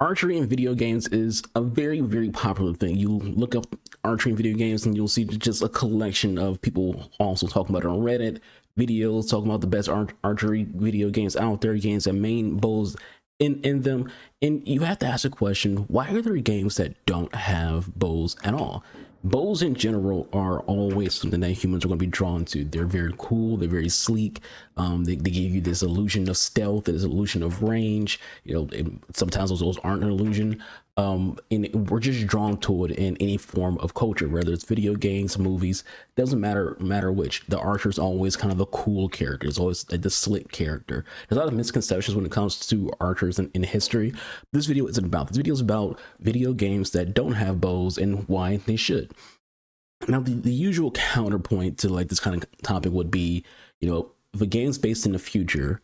Archery in video games is a very popular thing. You look up archery in video games and you'll see just a collection of people also talking about it on Reddit, videos talking about the best archery video games out there, games that main bows in them. And you have to ask the question, why are there games that don't have bows at all? Bows in general are always something that humans are going to be drawn to. They're very cool, they're very sleek. They give you this illusion of stealth, this illusion of range. Sometimes those aren't an illusion. And we're just drawn to it in any form of culture, whether it's video games, movies, doesn't matter which. The archer is always kind of the cool character. It's always the slick character. There's a lot of misconceptions when it comes to archers in history. This video isn't about. This video is about video games that don't have bows and why they should. Now, the usual counterpoint to like this kind of topic would be, if a game's based in the future,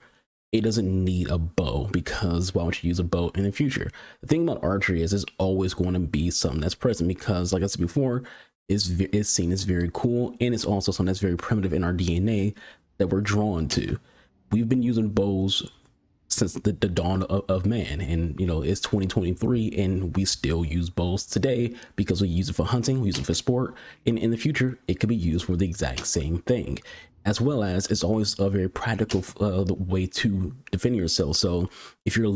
it doesn't need a bow, because why would you use a bow in the future? The thing about archery is it's always going to be something that's present, because like I said before, it's seen as very cool, and it's also something that's very primitive in our DNA that we're drawn to. We've been using bows since the dawn of man, and it's 2023 and we still use bows today because we use it for hunting, we use it for sport, and in the future it could be used for the exact same thing. As well as it's always a very practical way to defend yourself. So if you're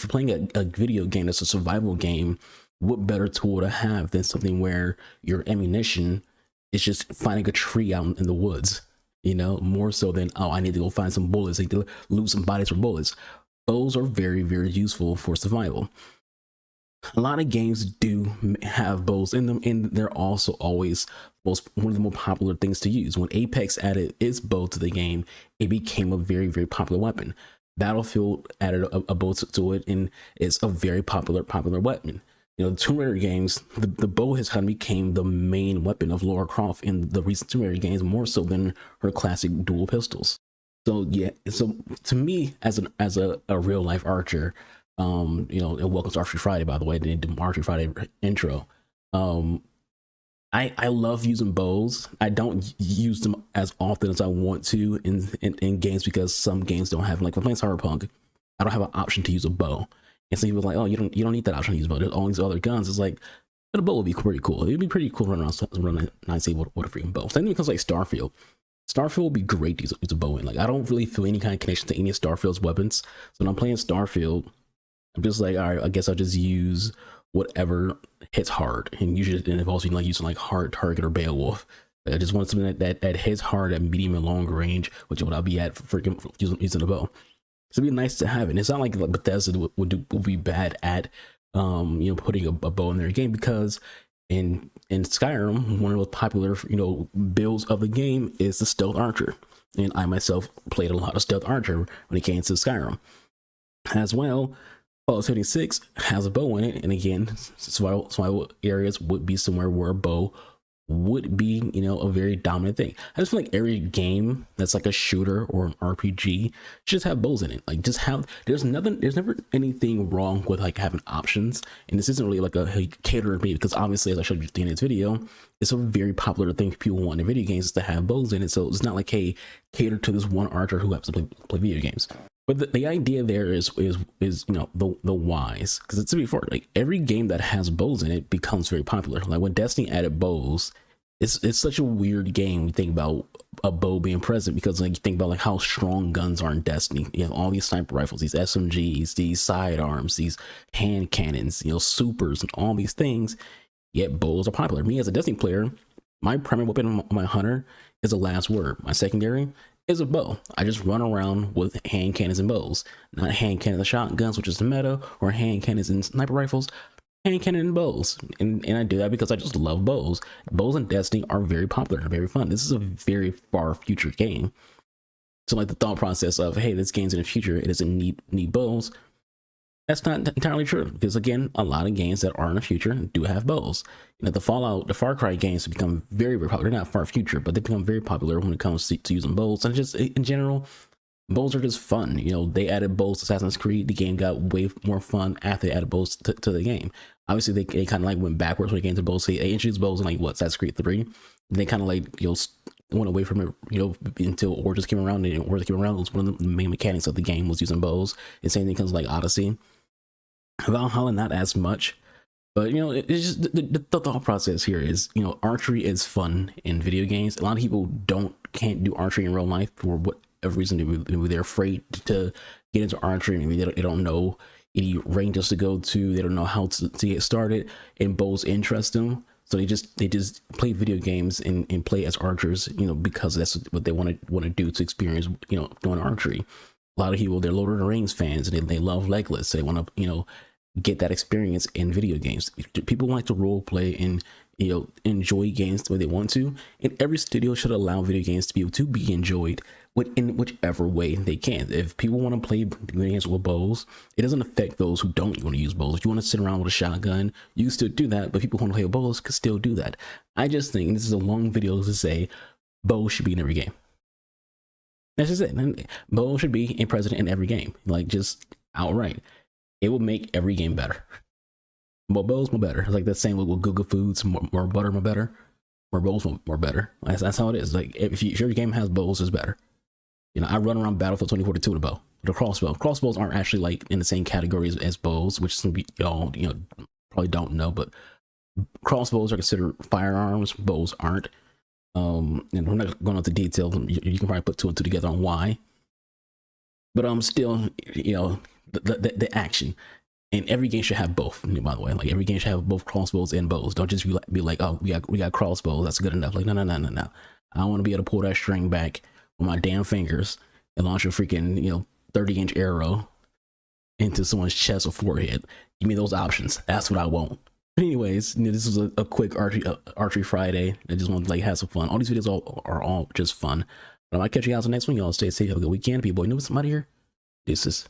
playing a video game that's a survival game, what better tool to have than something where your ammunition is just finding a tree out in the woods, more so than, oh, I need to go find some bullets, I need to loot some bodies for bullets. Bows are very useful for survival. A lot of games do have bows in them, and they're also always one of the more popular things to use. When Apex added its bow to the game, it became a very popular weapon. Battlefield added a bow to it, and it's a very popular weapon. The Tomb Raider games, the bow has kind of became the main weapon of Lara Croft in the recent Tomb Raider games, more so than her classic dual pistols. So yeah, so to me, as a real life archer, and welcome to Archery Friday, by the way. I didn't do Archery Friday intro. I love using bows. I don't use them as often as I want to in games, because some games don't have, like when playing Cyberpunk, I don't have an option to use a bow. And some people are like, oh, you don't need that option to use a bow. There's all these other guns. It's like, but a bow would be pretty cool. It'd be pretty cool running around and say what a freaking bow. Same thing because like Starfield. Starfield would be great to use a bow in. Like, I don't really feel any kind of connection to any of Starfield's weapons. So when I'm playing Starfield, I'm just like, all right, I guess I'll just use whatever hits hard. And usually it involves me like using like Hard Target or Beowulf. I just want something that hits hard at medium and long range, which is what I'll be at for freaking using a bow. So it'd be nice to have it. And it's not like Bethesda would be bad at putting a bow in their game, because in Skyrim, one of the popular builds of the game is the stealth archer. And I myself played a lot of stealth archer when it came to Skyrim. As well, Fallout 76 has a bow in it, and again, survival areas would be somewhere where a bow would be, a very dominant thing. I just feel like every game that's like a shooter or an RPG should just have bows in it. Like, there's never anything wrong with like having options. And this isn't really like a cater to me, because obviously, as I showed you at the end of this video, it's a very popular thing people want in video games is to have bows in it. So it's not like, hey, cater to this one archer who happens to play video games. But the idea there is the whys, because it's before, like, every game that has bows in it becomes very popular. Like when Destiny added bows, it's such a weird game when you think about a bow being present, because like you think about like how strong guns are in Destiny. You have all these sniper rifles, these SMGs, these sidearms, these hand cannons, supers, and all these things. Yet bows are popular. Me as a Destiny player, my primary weapon on my hunter is a last word. My secondary is a bow. I just run around with hand cannons and bows, not hand cannons and shotguns, which is the meta, or hand cannons and sniper rifles. Hand cannon and bows, and I do that because I just love bows. Bows in Destiny are very popular and very fun. This is a very far future game, so like the thought process of, hey, this game's in the future, it doesn't need bows, that's not entirely true, because again, a lot of games that are in the future do have bows. The Fallout, the Far Cry games have become very popular. They're not far future, but they become very popular when it comes to using bows. And just in general, bows are just fun. They added bows to Assassin's Creed. The game got way more fun after they added bows to the game. Obviously, they kind of like went backwards when it came to bows. They introduced bows in like Assassin's Creed 3. They kind of like went away from it, until Origins came around. And Origins came around, it was one of the main mechanics of the game was using bows. And same thing comes like Odyssey. Valhalla not as much, but it's just the thought process here is, archery is fun in video games. A lot of people can't do archery in real life for whatever reason. Maybe they're afraid to get into archery. Maybe they don't know any ranges to go to. They don't know how to get started, and bows interest them. So they just play video games and play as archers, because that's what they want to do to experience, doing archery. A lot of people, they're Lord of the Rings fans, and they love Legolas. They want to, get that experience in video games. People like to role play and enjoy games the way they want to, and every studio should allow video games to be able to be enjoyed in whichever way they can. If people want to play video games with bows, it doesn't affect those who don't want to use bows. If you want to sit around with a shotgun, you can still do that, but people who want to play with bows can still do that. I just think this is a long video to say bows should be in every game. That's just it. Bows should be present in every game, like just outright. It will make every game better. More bows, more better. It's like that same with Google Foods, more butter, more better. More bows, more better. That's how it is. Like if your game has bows, it's better. I run around Battlefield 2042 with a bow, with a crossbow. Crossbows aren't actually like in the same category as bows, which some y'all probably don't know, but crossbows are considered firearms. Bows aren't. And we're not going into details. You can probably put two and two together on why. But still, the action. And every game should have both, by the way. Like every game should have both crossbows and bows. Don't just be like, oh, we got crossbows, that's good enough. Like no. I want to be able to pull that string back with my damn fingers and launch a freaking 30-inch arrow into someone's chest or forehead. Give me those options. That's what I want. But anyways, this was a quick archery Friday. I just wanted to have some fun. All these videos are all just fun. But I might catch you guys on the next one. Y'all stay safe. Have a good weekend. People, you know what's somebody here? This is